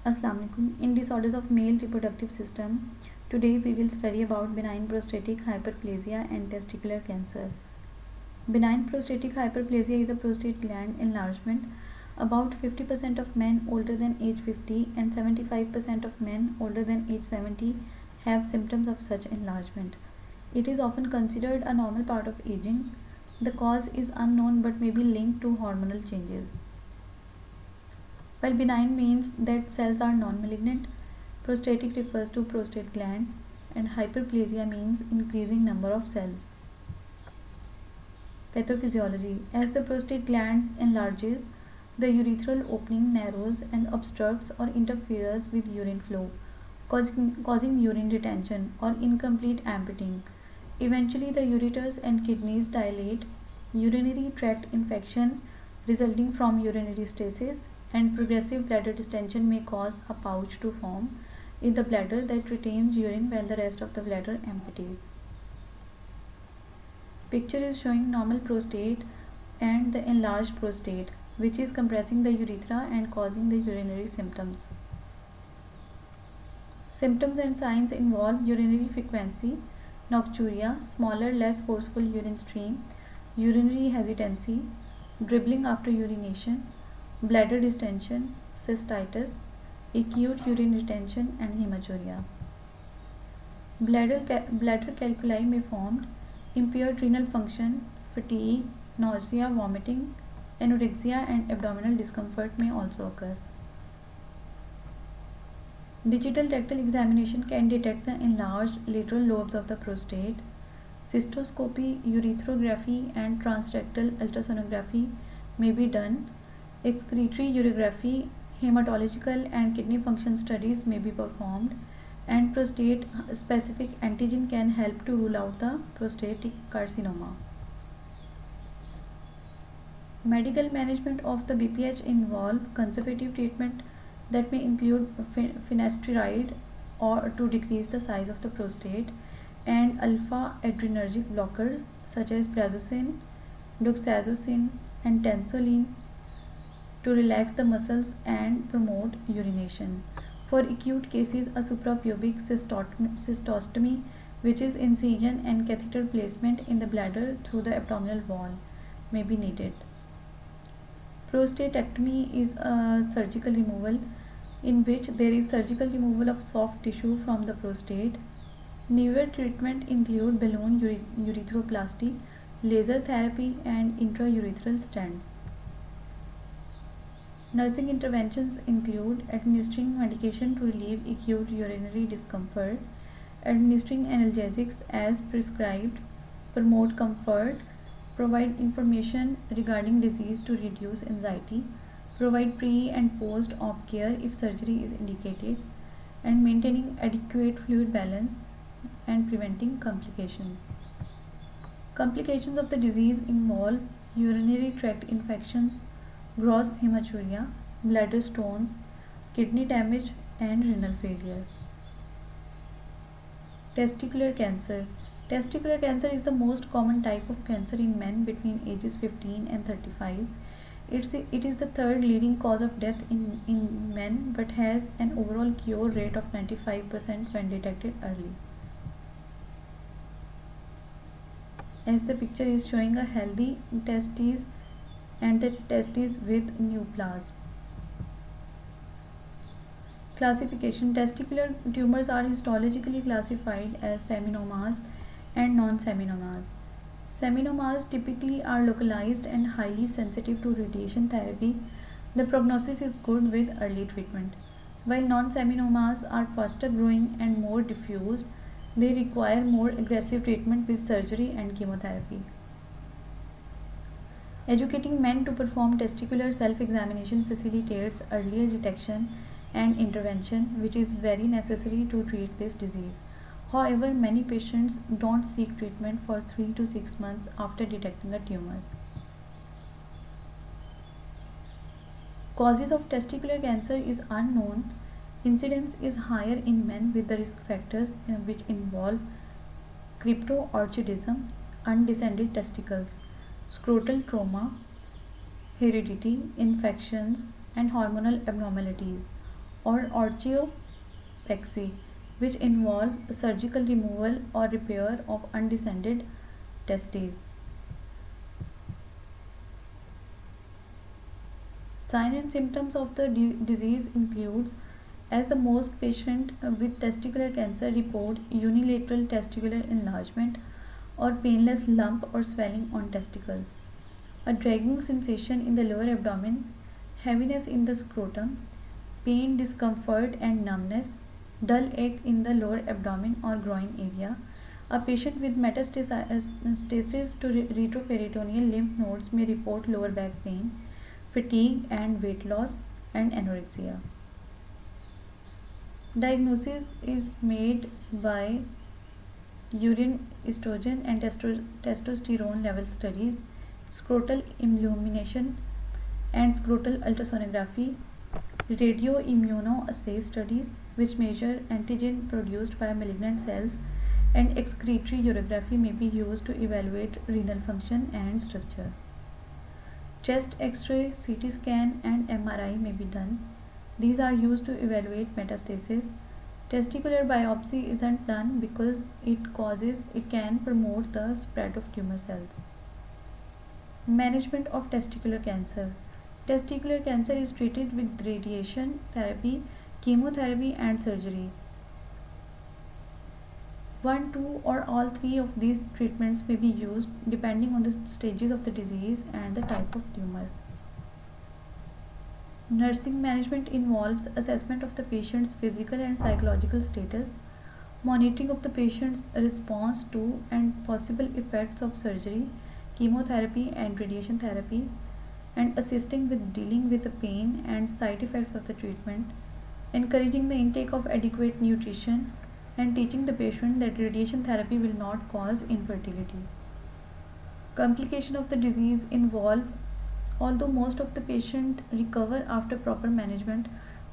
Assalamu alaikum. In disorders of male reproductive system, today we will study about benign prostatic hyperplasia and testicular cancer. Benign prostatic hyperplasia is a prostate gland enlargement. About 50% of men older than age 50 and 75% of men older than age 70 have symptoms of such enlargement. It is often considered a normal part of aging. The cause is unknown but may be linked to hormonal changes. While benign means that cells are non-malignant, prostatic refers to prostate gland, and hyperplasia means increasing number of cells. Pathophysiology: as the prostate gland enlarges, the urethral opening narrows and obstructs or interferes with urine flow, causing urine retention or incomplete emptying. Eventually, the ureters and kidneys dilate, urinary tract infection resulting from urinary stasis, and progressive bladder distension may cause a pouch to form in the bladder that retains urine when the rest of the bladder empties. Picture is showing normal prostate and the enlarged prostate, which is compressing the urethra and causing the urinary symptoms. Symptoms and signs involve urinary frequency, nocturia, smaller, less forceful urine stream, urinary hesitancy, dribbling after urination, bladder distension, cystitis, acute urine retention, and hematuria. Bladder calculi may form, impaired renal function, fatigue, nausea, vomiting, anorexia, and abdominal discomfort may also occur. Digital rectal examination can detect the enlarged lateral lobes of the prostate. Cystoscopy, urethrophy, and transrectal ultrasonography may be done. Excretory urography, hematological and kidney function studies may be performed, and prostate specific antigen can help to rule out the prostatic carcinoma. Medical management of the BPH involve conservative treatment that may include finasteride or to decrease the size of the prostate, and alpha adrenergic blockers such as prazosin, doxazosin, and tensolin to relax the muscles and promote urination. For acute cases, a suprapubic cystostomy, which is incision and catheter placement in the bladder through the abdominal wall, may be needed. Prostatectomy is a surgical removal in which there is surgical removal of soft tissue from the prostate. Newer treatment include balloon urethroplasty, laser therapy, and intraurethral stents. Nursing interventions include administering medication to relieve acute urinary discomfort, administering analgesics as prescribed, promote comfort, provide information regarding disease to reduce anxiety, provide pre and post op care if surgery is indicated, and maintaining adequate fluid balance and preventing complications. Complications of the disease involve urinary tract infections, gross hematuria, bladder stones, kidney damage, and renal failure. Testicular cancer. Testicular cancer is the most common type of cancer in men between ages 15 and 35. It is the third leading cause of death in men but has an overall cure rate of 95% when detected early. As the picture is showing a healthy testes and the testes with neoplasm. Classification: testicular tumors are histologically classified as seminomas and non-seminomas. Seminomas typically are localized and highly sensitive to radiation therapy. The prognosis is good with early treatment. While non-seminomas are faster growing and more diffused, they require more aggressive treatment with surgery and chemotherapy. Educating men to perform testicular self-examination facilitates earlier detection and intervention, which is very necessary to treat this disease. However, many patients don't seek treatment for 3 to 6 months after detecting a tumor. Causes of testicular cancer is unknown. Incidence is higher in men with the risk factors which involve cryptorchidism, undescended testicles, scrotal trauma, heredity, infections, and hormonal abnormalities. or orchiopexy, which involves surgical removal or repair of undescended testes. Signs and symptoms of the disease includes, as the most patient with testicular cancer report unilateral testicular enlargement or painless lump or swelling on testicles, a dragging sensation in the lower abdomen, heaviness in the scrotum, pain, discomfort and numbness, dull ache in the lower abdomen or groin area. A patient with metastasis to retroperitoneal lymph nodes may report lower back pain, fatigue and weight loss, and anorexia. Diagnosis is made by urine estrogen and testosterone level studies, scrotal illumination and scrotal ultrasonography, radioimmunoassay studies which measure antigen produced by malignant cells, and excretory urography may be used to evaluate renal function and structure. Chest X-ray, CT scan and MRI may be done. These are used to evaluate metastasis. Testicular biopsy isn't done because it can promote the spread of tumor cells. Management of testicular cancer. Testicular cancer is treated with radiation therapy, chemotherapy and surgery. One, two or all three of these treatments may be used depending on the stages of the disease and the type of tumor. Nursing management involves assessment of the patient's physical and psychological status, monitoring of the patient's response to and possible effects of surgery, chemotherapy and radiation therapy, and assisting with dealing with the pain and side effects of the treatment, encouraging the intake of adequate nutrition, and teaching the patient that radiation therapy will not cause infertility. Complication of the disease involve, although most of the patient recover after proper management,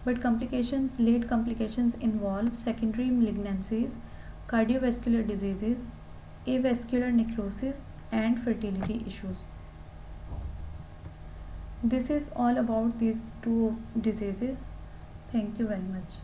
but late complications involve secondary malignancies, cardiovascular diseases, avascular necrosis, and fertility issues. This is all about these two diseases. Thank you very much.